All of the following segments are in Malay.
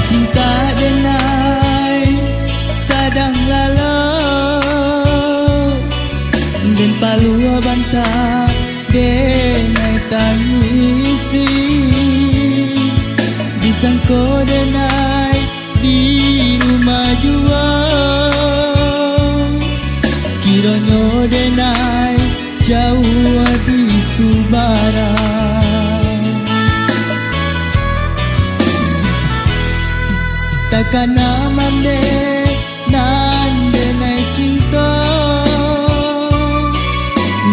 Cinta denai sadang lalau dan palua bantah denai tangisi disangko denai di rumah jua kironyo denai jauh di Subara. Takkan amande nande nai cinta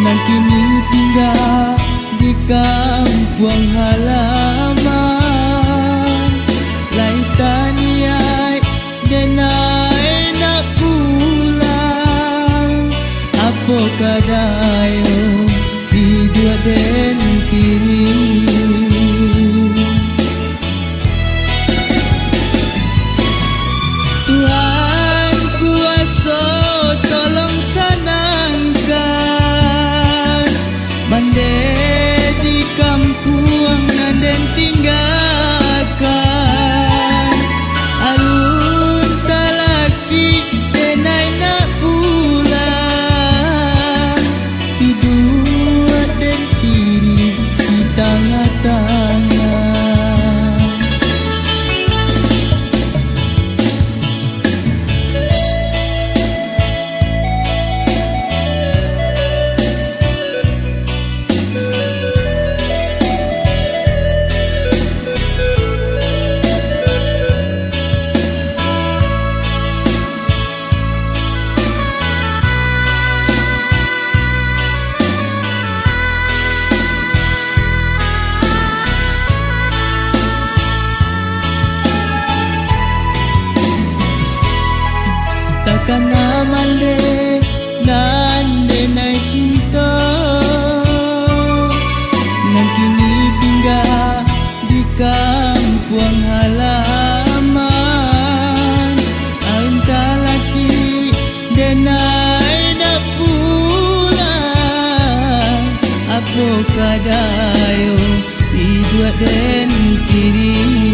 nan kini tinggal di kampung halaman lai taniai denai nak pulang apa kadayo di dua den kiri. Tuhan kuasa tolong sanangkan mande di kampung nanden tinggalkan alun talaki denai nak pulang dua den tiri di tengah-tengah. Takkan amande nande nai cinta nan kini tinggal di kampung halaman ain talaki denai nak pulang apa kadayo di dua den kiri.